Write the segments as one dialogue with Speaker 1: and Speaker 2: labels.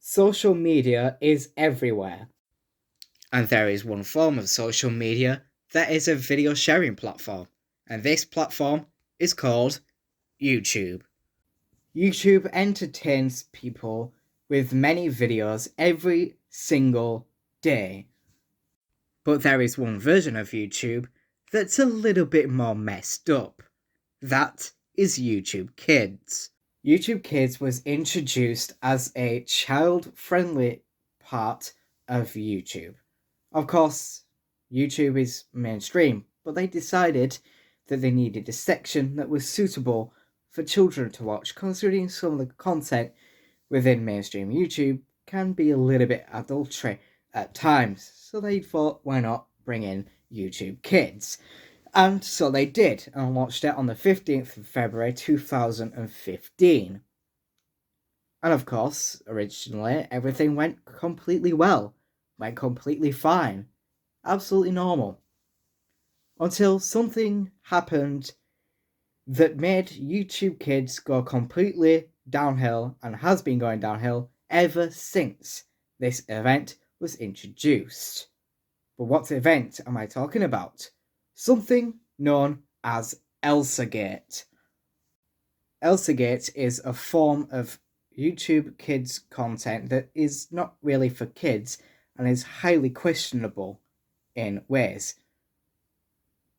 Speaker 1: Social media is everywhere. And there is one form of social media that is a video sharing platform. And this platform is called YouTube. YouTube entertains people with many videos every single day. But there is one version of YouTube that's a little bit more messed up. That is YouTube Kids. YouTube Kids was introduced as a child-friendly part of YouTube. Of course, YouTube is mainstream, but they decided that they needed a section that was suitable for children to watch, considering some of the content within mainstream YouTube can be a little bit adultery at times. So they thought, why not bring in YouTube Kids? And so they did, and launched it on the 15th of February 2015. And of course, originally, everything went completely well. Went completely fine. Absolutely normal. Until something happened that made YouTube Kids go completely downhill, and has been going downhill ever since this event was introduced. But what event am I talking about? Something known as Elsagate. Elsagate is a form of YouTube Kids content that is not really for kids and is highly questionable in ways.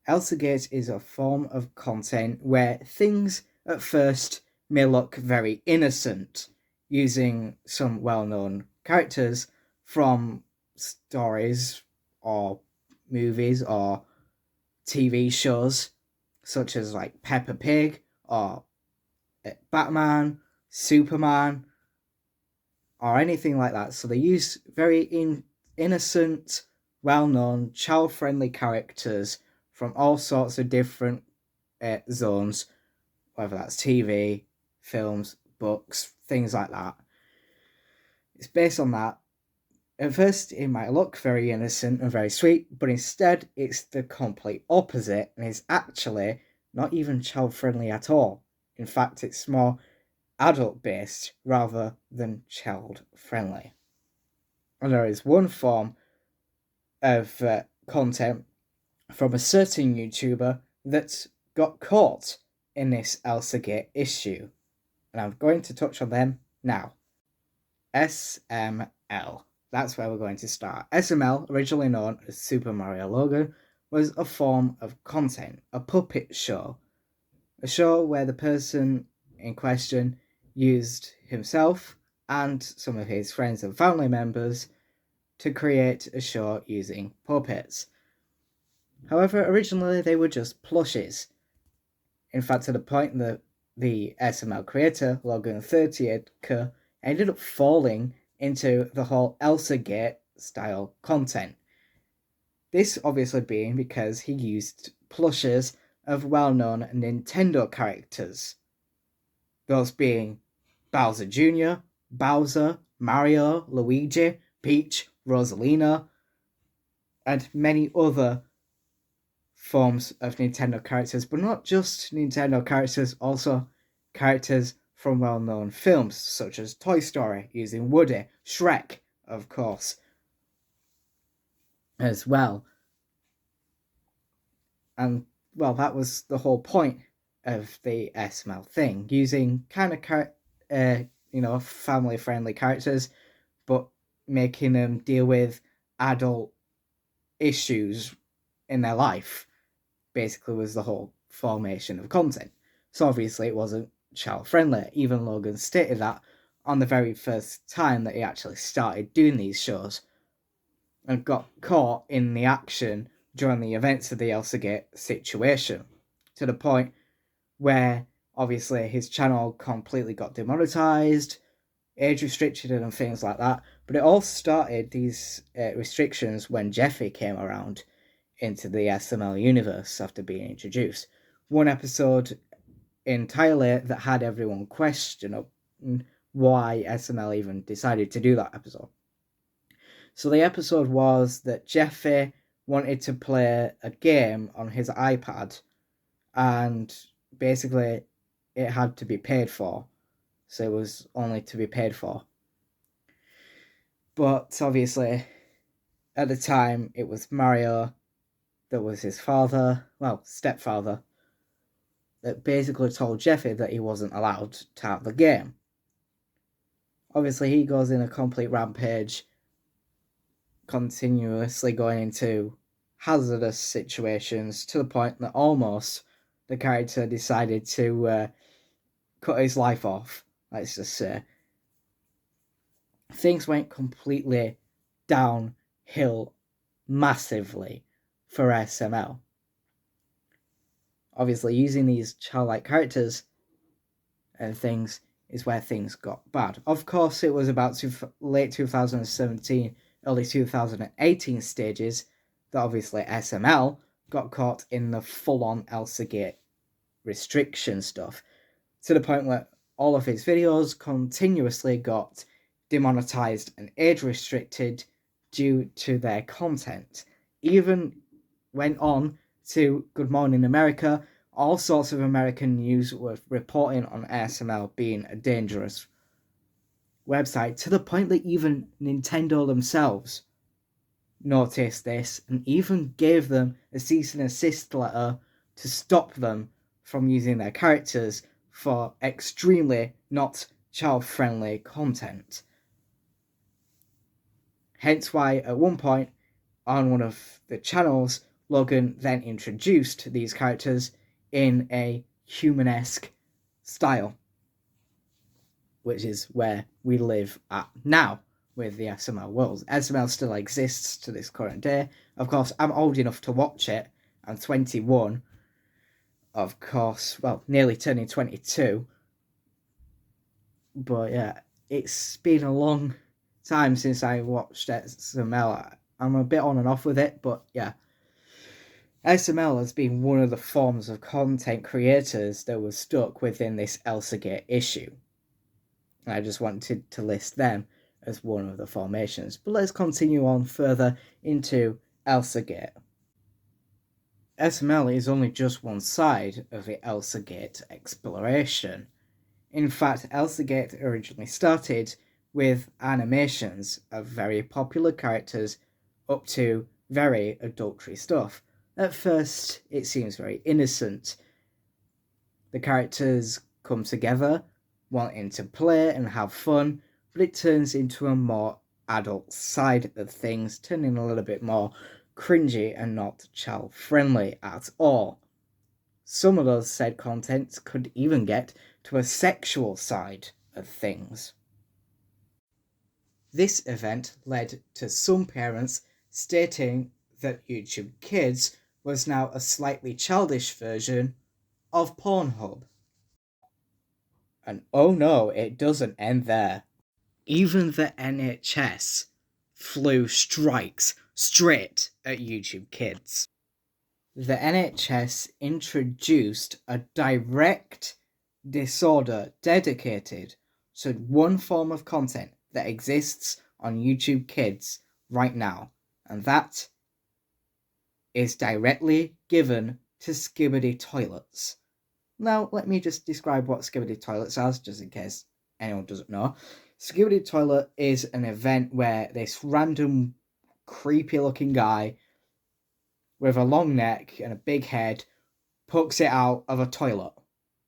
Speaker 1: Elsagate is a form of content where things at first may look very innocent, using some well-known characters from stories or movies or TV shows such as like Peppa Pig or Batman, Superman, or anything like that. So they use very innocent, well-known, child-friendly characters from all sorts of different zones, whether that's TV, films, books, things like that. It's based on that. At first, it might look very innocent and very sweet, but instead, it's the complete opposite, and is actually not even child-friendly at all. In fact, it's more adult-based rather than child-friendly. And there is one form of content from a certain YouTuber that got caught in this Elsagate issue, and I'm going to touch on them now. SML. That's where we're going to start. SML, originally known as Super Mario Logan, was a form of content, a puppet show. A show where the person in question used himself and some of his friends and family members to create a show using puppets. However, originally they were just plushes. In fact, to the point that the SML creator, Logan 30th, ended up falling into the whole Elsagate style content. This obviously being because he used plushes of well-known Nintendo characters. Those being Bowser Jr., Bowser, Mario, Luigi, Peach, Rosalina, and many other forms of Nintendo characters, but not just Nintendo characters, also characters from well-known films such as Toy Story, using Woody, Shrek, of course, as well. And, well, that was the whole point of the SML thing, using kind of family-friendly characters, but making them deal with adult issues in their life, basically was the whole formation of content. So obviously it wasn't child-friendly. Even Logan stated that on the very first time that he actually started doing these shows, and got caught in the action during the events of the Elsagate situation, to the point where obviously his channel completely got demonetized, age restricted and things like that. But it all started, these restrictions, when Jeffy came around into the SML universe after being introduced. One episode entirely that had everyone question why SML even decided to do that episode. So the episode was that Jeffy wanted to play a game on his iPad, and basically it had to be paid for. So it was only to be paid for. But obviously, at the time, it was Mario that was his father, well, stepfather, that basically told Jeffy that he wasn't allowed to have the game. Obviously, he goes in a complete rampage, continuously going into hazardous situations to the point that almost the character decided to cut his life off, let's just say. Things went completely downhill massively for SML. Obviously, using these childlike characters and things is where things got bad. Of course, it was about late 2017, early 2018 stages that obviously SML got caught in the full-on Elsagate restriction stuff, to the point where all of his videos continuously got demonetized and age restricted due to their content. Even went on to Good Morning America. All sorts of American news were reporting on ASML being a dangerous website, to the point that even Nintendo themselves noticed this and even gave them a cease and desist letter to stop them from using their characters for extremely not child-friendly content. Hence why at one point on one of the channels, Logan then introduced these characters in a humanesque style, which is where we live at now with the SML world. SML still exists to this current day. Of course, I'm old enough to watch it. I'm 21. Of course, well, nearly turning 22. But yeah, it's been a long time since I watched SML. I'm a bit on and off with it, but yeah. SML has been one of the forms of content creators that was stuck within this Elsagate issue. I just wanted to list them as one of the formations. But let's continue on further into Elsagate. SML is only just one side of the Elsagate exploration. In fact, Elsagate originally started with animations of very popular characters up to very adultery stuff. At first, it seems very innocent. The characters come together, wanting to play and have fun, but it turns into a more adult side of things, turning a little bit more cringy and not child-friendly at all. Some of those said contents could even get to a sexual side of things. This event led to some parents stating that YouTube Kids was now a slightly childish version of Pornhub. And oh no, it doesn't end there. Even the NHS flew strikes straight at YouTube Kids. The NHS introduced a direct disorder dedicated to one form of content that exists on YouTube Kids right now, and that is directly given to skibbity toilets. Now, let me just describe what skibbity toilets are, just in case anyone doesn't know. Skibbity toilet is an event where this random creepy looking guy with a long neck and a big head pokes it out of a toilet.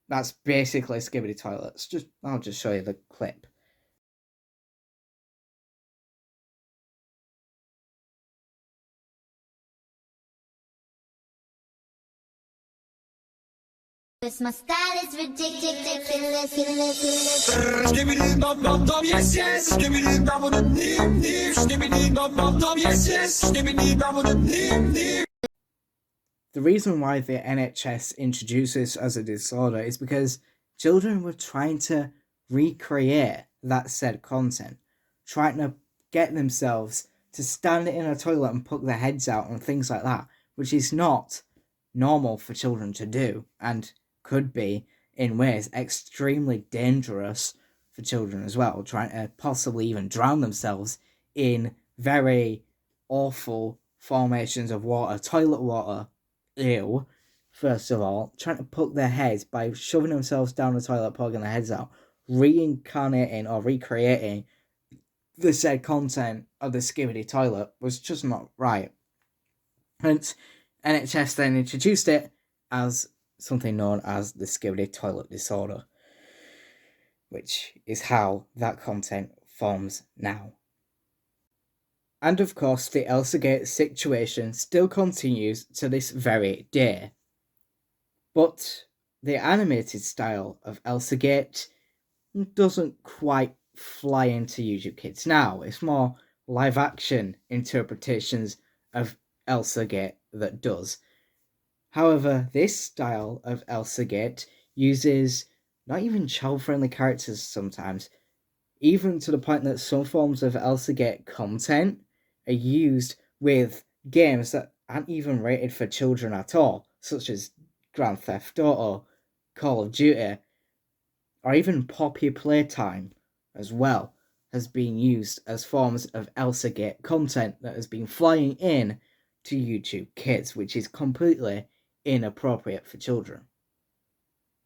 Speaker 1: That's basically skibbity toilets. I'll just show you the clip.
Speaker 2: My style is ridiculous.
Speaker 3: Skibbity dum dum dum, yes yes. Skibbity dum dum dim dim. Skibbity dum dum dum, yes yes. Skibbity dum dum dim dim.
Speaker 1: The reason why the NHS introduced this as a disorder is because children were trying to recreate that said content, trying to get themselves to stand in a toilet and poke their heads out and things like that, which is not normal for children to do and could be, in ways, extremely dangerous for children as well, trying to possibly even drown themselves in very awful formations of water, toilet water. Ew. First of all, trying to poke their heads by shoving themselves down the toilet, poking their heads out, reincarnating or recreating the said content of the skibidi toilet was just not right. Hence, NHS then introduced it as something known as the skibidi toilet disorder, which is how that content forms now. And of course, the Elsagate situation still continues to this very day. But the animated style of Elsagate doesn't quite fly into YouTube Kids now. It's more live action interpretations of Elsagate that does. However, this style of Elsagate uses not even child-friendly characters sometimes, even to the point that some forms of Elsagate content are used with games that aren't even rated for children at all, such as Grand Theft Auto, Call of Duty, or even Poppy Playtime as well, has been used as forms of Elsagate content that has been flying in to YouTube Kids, which is completely inappropriate for children.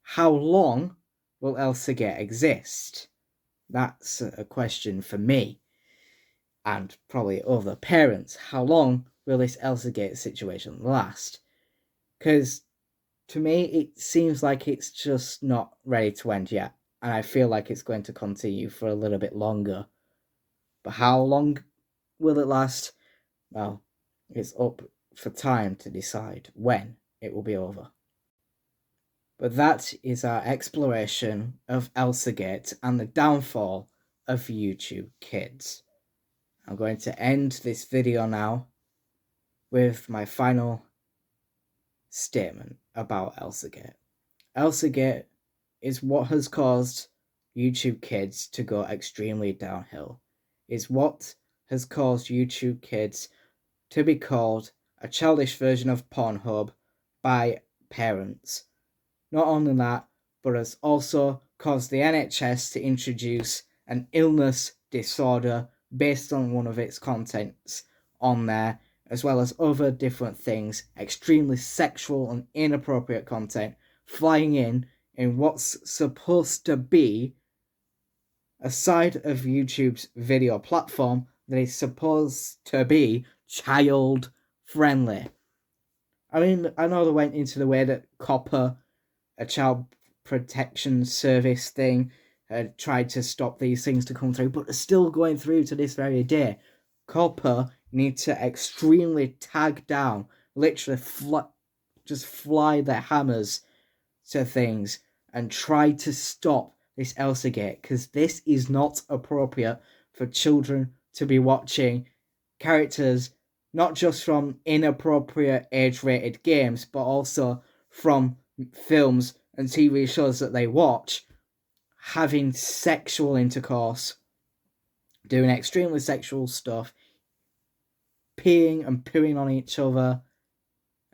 Speaker 1: How long will Elsagate exist? That's a question for me, and probably other parents. How long will this Elsagate situation last? Because to me, it seems like it's just not ready to end yet, and I feel like it's going to continue for a little bit longer. But how long will it last? Well, it's up for time to decide when it will be over. But that is our exploration of Elsagate and the downfall of YouTube Kids. I'm going to end this video now with my final statement about Elsagate. Elsagate is what has caused YouTube Kids to go extremely downhill. It's what has caused YouTube Kids to be called a childish version of Pornhub by parents. Not only that, but has also caused the NHS to introduce an illness disorder based on one of its contents on there, as well as other different things, extremely sexual and inappropriate content flying in what's supposed to be a side of YouTube's video platform that is supposed to be child friendly. I mean, I know they went into the way that Copper, a child protection service thing, tried to stop these things to come through, but are still going through to this very day. Copper need to extremely tag down, literally just fly their hammers to things and try to stop this Elsagate, because this is not appropriate for children to be watching characters, not just from inappropriate age-rated games, but also from films and TV shows that they watch, having sexual intercourse, doing extremely sexual stuff, peeing and pooing on each other,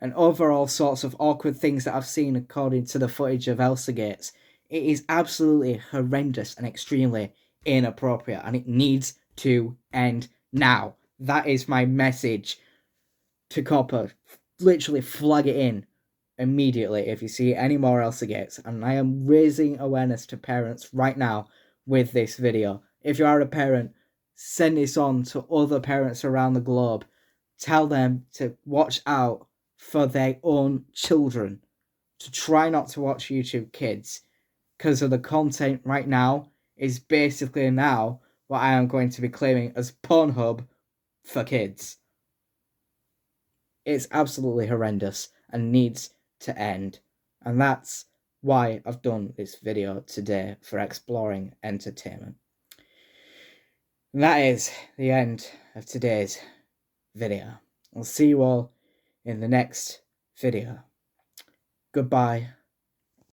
Speaker 1: and overall sorts of awkward things that I've seen according to the footage of Elsagates. It is absolutely horrendous and extremely inappropriate, and it needs to end now. That is my message to Copper. Literally flag it in immediately if you see any more Elsagates, and I am raising awareness to parents right now with this video. If you are a parent, send this on to other parents around the globe. Tell them to watch out for their own children, to try not to watch YouTube Kids, because of the content right now is basically now what I am going to be claiming as Pornhub for kids. It's absolutely horrendous and needs to end, and that's why I've done this video today, for exploring entertainment. And that is the end of today's video. I'll see you all in the next video. Goodbye.